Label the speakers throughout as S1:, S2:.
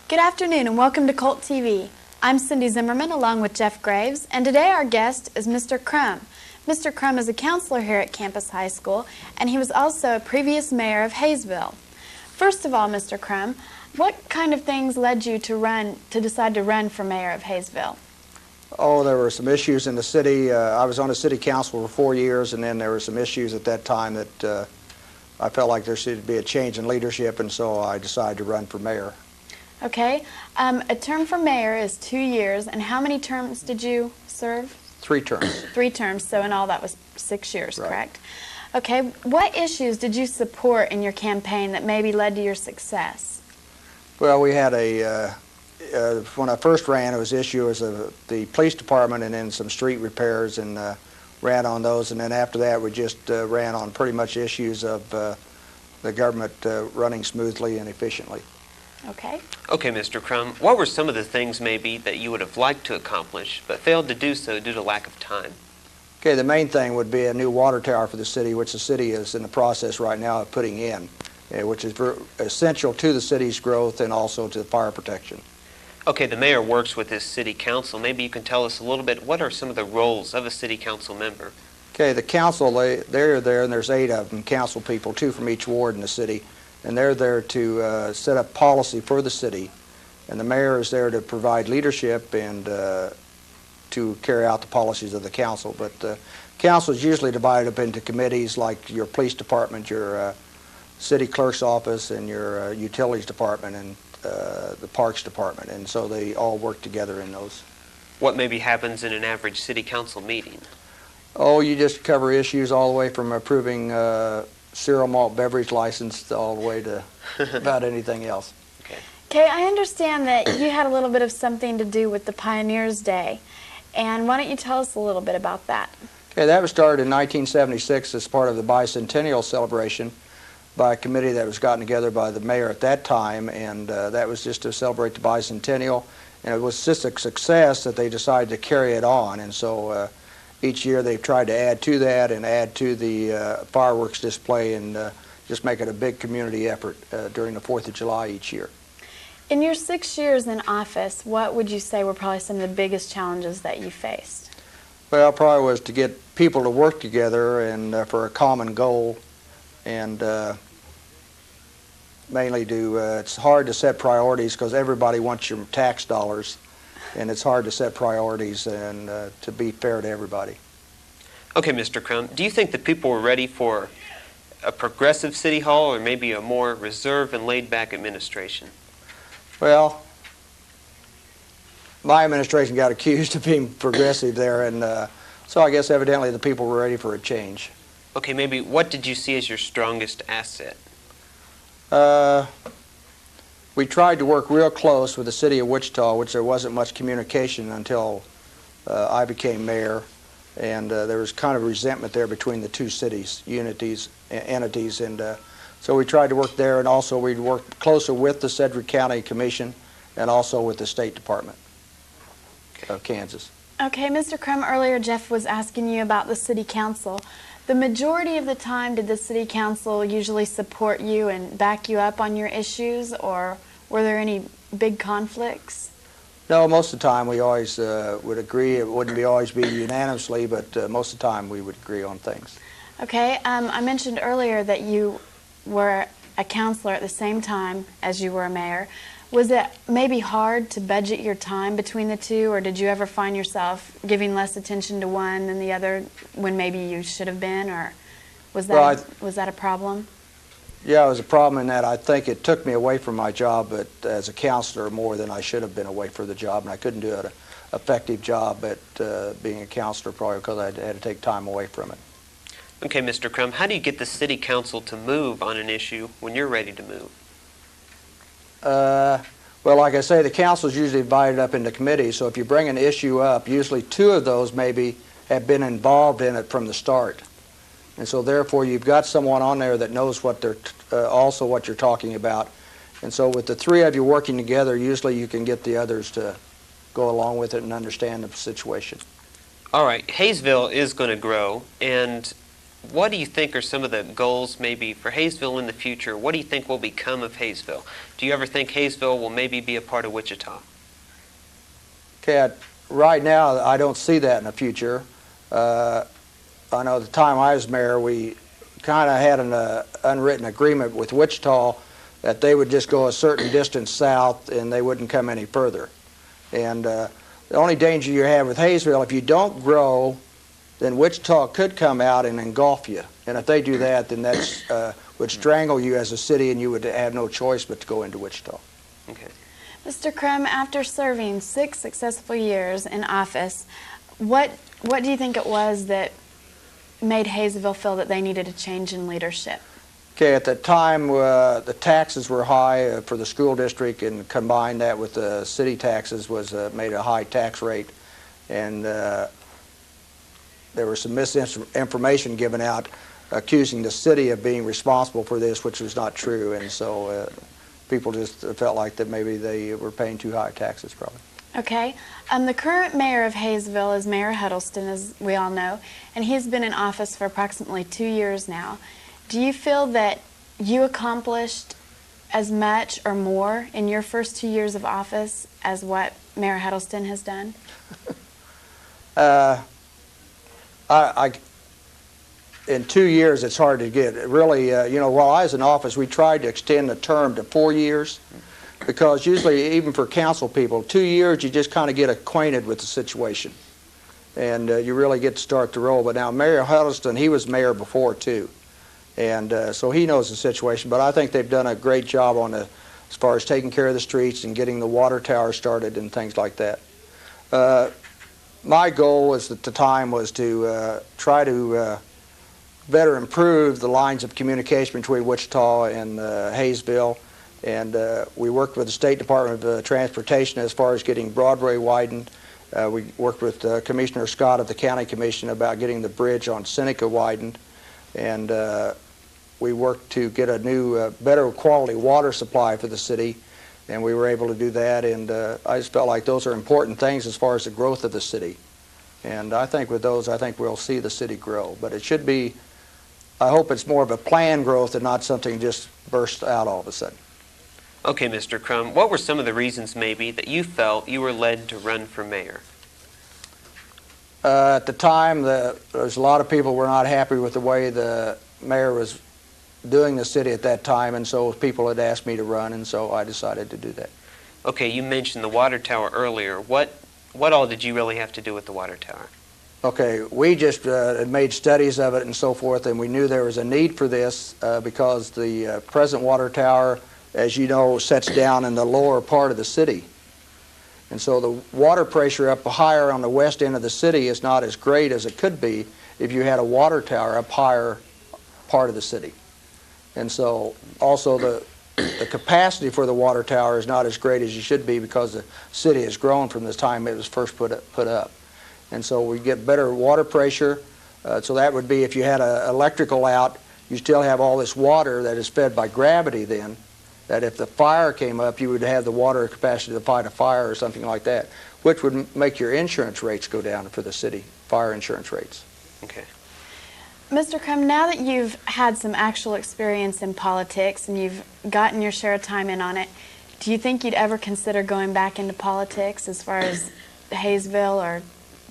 S1: Good afternoon and welcome to Kolt TV. I'm Cindy Zimmerman along with Jeff Graves, and today our guest is Mr. Crum. Mr. Crum is a counselor here at Campus High School, and he was also a previous mayor of Haysville. First of all, Mr. Crum, what kind of things led you to decide to run for mayor of Haysville?
S2: Oh, there were some issues in the city. I was on the city council for 4 years, and then there were some issues at that time that I felt like there should be a change in leadership, and so I decided to run for mayor.
S1: Okay. A term for mayor is 2 years, and how many terms did you serve?
S2: 3 terms.
S1: 3 terms, so in all that was 6 years,
S2: Right.
S1: correct? Okay. What issues did you support in your campaign that maybe led to your success?
S2: Well, we had when I first ran, it was the police department and then some street repairs, and ran on those, and then after that we just ran on pretty much issues of the government running smoothly and efficiently.
S1: Okay.
S3: Okay, Mr. Crum, what were some of the things maybe that you would have liked to accomplish but failed to do so due to lack of time?
S2: Okay, the main thing would be a new water tower for the city, which the city is in the process right now of putting in, which is essential to the city's growth and also to fire protection.
S3: Okay, the mayor works with his city council. Maybe you can tell us a little bit, what are some of the roles of a city council member?
S2: Okay, the council, they're there, and there's 8 of them, council people, 2 from each ward in the city, and they're there to set up policy for the city, and the mayor is there to provide leadership and to carry out the policies of the council. But the council is usually divided up into committees like your police department, your city clerk's office, and your utilities department, and the parks department, and so they all work together in those.
S3: What maybe happens in an average city council meeting?
S2: Oh, you just cover issues all the way from approving cereal malt beverage license all the way to about anything else.
S1: Okay, I understand that you had a little bit of something to do with the Pioneers' Day, and why don't you tell us a little bit about that?
S2: Okay, that was started in 1976 as part of the bicentennial celebration by a committee that was gotten together by the mayor at that time, and that was just to celebrate the bicentennial, and it was just a success that they decided to carry it on, and so each year they've tried to add to that and add to the fireworks display and just make it a big community effort during the 4th of July each year.
S1: In your 6 years in office, what would you say were probably some of the biggest challenges that you faced?
S2: Well, probably was to get people to work together and for a common goal, and mainly it's hard to set priorities because everybody wants your tax dollars, and it's hard to set priorities and to be fair to everybody.
S3: Okay, Mr. Crum, do you think that people were ready for a progressive city hall or maybe a more reserved and laid-back administration?
S2: Well, my administration got accused of being progressive there, and so I guess evidently the people were ready for a change.
S3: Okay, maybe what did you see as your strongest asset?
S2: We tried to work real close with the city of Wichita, which there wasn't much communication until I became mayor, and there was kind of resentment there between the 2 cities, entities, and so we tried to work there, and also we'd work closer with the Sedgwick County Commission and also with the State Department of Kansas.
S1: Okay, Mr. Crum, earlier Jeff was asking you about the city council. The majority of the time, did the city council usually support you and back you up on your issues, or were there any big conflicts?
S2: No, most of the time we always would agree. It wouldn't always be unanimously, but most of the time we would agree on things.
S1: Okay, I mentioned earlier that you were a counselor at the same time as you were a mayor. Was it maybe hard to budget your time between the 2, or did you ever find yourself giving less attention to one than the other when maybe you should have been, or was that a problem?
S2: Yeah, it was a problem in that I think it took me away from my job as a counselor more than I should have been away from the job, and I couldn't do an effective job at being a counselor probably because I had to take time away from it.
S3: Okay, Mr. Crum, how do you get the city council to move on an issue when you're ready to move?
S2: Well, like I say, the council is usually divided up into committees, so if you bring an issue up, usually 2 of those maybe have been involved in it from the start. And so therefore you've got someone on there that knows what they're also what you're talking about. And so with the 3 of you working together, usually you can get the others to go along with it and understand the situation.
S3: All right, Haysville is going to grow, and what do you think are some of the goals maybe for Haysville in the future? What do you think will become of Haysville? Do you ever think Haysville will maybe be a part of Wichita?
S2: Okay, right now I don't see that in the future. I know the time I was mayor, we kind of had an unwritten agreement with Wichita that they would just go a certain distance south and they wouldn't come any further. And the only danger you have with Haysville, if you don't grow, then Wichita could come out and engulf you. And if they do that, then that would strangle you as a city and you would have no choice but to go into Wichita.
S3: Okay.
S1: Mr. Crum, after serving 6 successful years in office, what do you think it was that made Haysville feel that they needed a change in leadership?
S2: Okay, at the time the taxes were high for the school district, and combined that with the city taxes was made a high tax rate, and there was some misinformation given out accusing the city of being responsible for this, which was not true, and so people just felt like that maybe they were paying too high taxes probably.
S1: Okay. The current mayor of Haysville is Mayor Huddleston, as we all know, and he's been in office for approximately 2 years now. Do you feel that you accomplished as much or more in your first 2 years of office as what Mayor Huddleston has done?
S2: In 2 years, it's hard to get. Really, you know, while I was in office, we tried to extend the term to 4 years, because usually, even for council people, 2 years, you just kind of get acquainted with the situation, and you really get to start to roll. But now, Mayor Huddleston, he was mayor before, too, and so he knows the situation. But I think they've done a great job on as far as taking care of the streets and getting the water tower started and things like that. My goal was at the time was to try to better improve the lines of communication between Wichita and Haysville, and we worked with the State Department of Transportation as far as getting Broadway widened. We worked with Commissioner Scott of the County Commission about getting the bridge on Seneca widened, and we worked to get a new, better quality water supply for the city, and we were able to do that, and I just felt like those are important things as far as the growth of the city. And I think with those, I think we'll see the city grow. But it should be, I hope it's more of a planned growth and not something just burst out all of a sudden.
S3: Okay, Mr. Crum, what were some of the reasons maybe that you felt you were led to run for mayor?
S2: At the time, there was a lot of people were not happy with the way the mayor was doing the city at that time, and so people had asked me to run, and so I decided to do that.
S3: Okay, you mentioned the water tower earlier. What all did you really have to do with the water tower?
S2: Okay, we just had made studies of it and so forth, and we knew there was a need for this because the present water tower, as you know, sets down in the lower part of the city. And so the water pressure up higher on the west end of the city is not as great as it could be if you had a water tower up higher part of the city. And so also the capacity for the water tower is not as great as it should be because the city has grown from the time it was first put up. And so we get better water pressure. So that would be if you had an electrical out, you still have all this water that is fed by gravity then, that if the fire came up, you would have the water capacity to fight a fire or something like that, which would make your insurance rates go down for the city, fire insurance rates.
S3: Okay.
S1: Mr. Crum, now that you've had some actual experience in politics and you've gotten your share of time in on it, do you think you'd ever consider going back into politics as far as Haysville or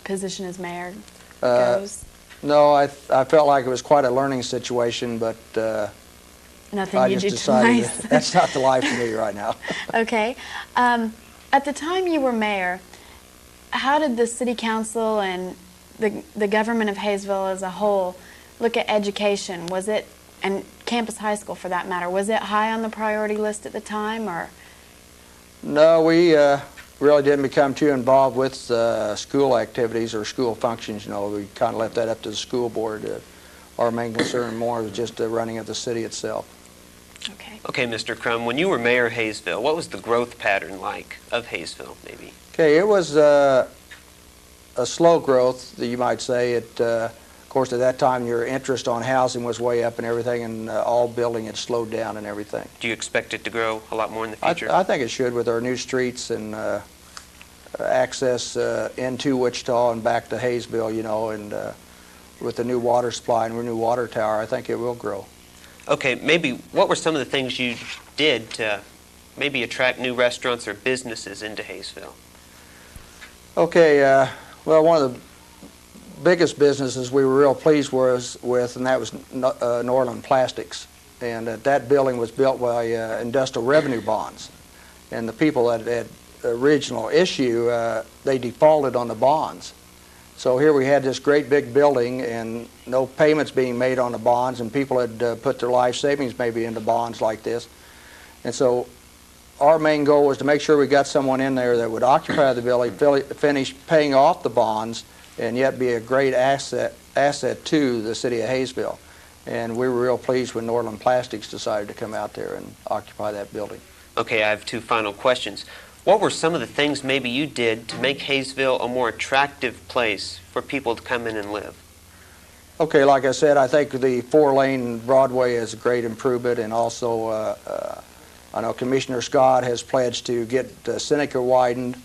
S1: position as mayor goes?
S2: No, I felt like it was quite a learning situation, but
S1: Nothing
S2: I
S1: you
S2: just
S1: do
S2: decided
S1: twice.
S2: that's not the life for me right now.
S1: Okay. At the time you were mayor, how did the city council and the government of Haysville as a whole look at education? Was it, and campus high school for that matter, was it high on the priority list at the time, or?
S2: No, we really didn't become too involved with school activities or school functions. You know, we kind of left that up to the school board. Our main concern more was just the running of the city itself.
S1: Okay.
S3: Okay, Mr. Crum, when you were mayor of Haysville, what was the growth pattern like of Haysville, maybe?
S2: Okay, it was a slow growth, you might say. Of course, at that time, your interest on housing was way up and everything, and all building had slowed down and everything.
S3: Do you expect it to grow a lot more in the future?
S2: I think it should, with our new streets and access into Wichita and back to Haysville, you know, and with the new water supply and new water tower, I think it will grow.
S3: Okay, maybe what were some of the things you did to maybe attract new restaurants or businesses into Haysville?
S2: Okay, well, one of the biggest businesses we were real pleased with, and that was Norland Plastics. And that building was built by industrial revenue bonds. And the people that had the original issue, they defaulted on the bonds. So here we had this great big building and no payments being made on the bonds, and people had put their life savings maybe into bonds like this. And so our main goal was to make sure we got someone in there that would occupy the building, finish paying off the bonds, and yet be a great asset to the city of Haysville. And we were real pleased when Norland Plastics decided to come out there and occupy that building.
S3: Okay, I have two final questions. What were some of the things maybe you did to make Haysville a more attractive place for people to come in and live?
S2: Okay, like I said, I think the 4-lane Broadway is a great improvement, and also I know Commissioner Scott has pledged to get Seneca widened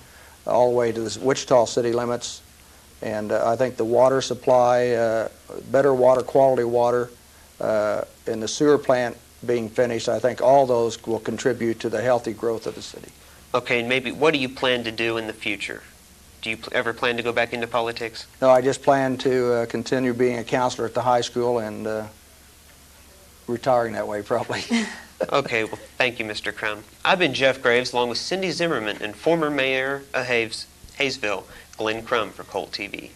S2: all the way to the Wichita city limits. And I think the water supply, better water, quality water, and the sewer plant being finished, I think all those will contribute to the healthy growth of the city.
S3: Okay, and maybe what do you plan to do in the future? Do you ever plan to go back into politics?
S2: No, I just plan to continue being a counselor at the high school and retiring that way probably.
S3: Okay, well, thank you, Mr. Crum. I've been Jeff Graves along with Cindy Zimmerman and former Mayor of Haysville, Glen Crum, for Kolt TV.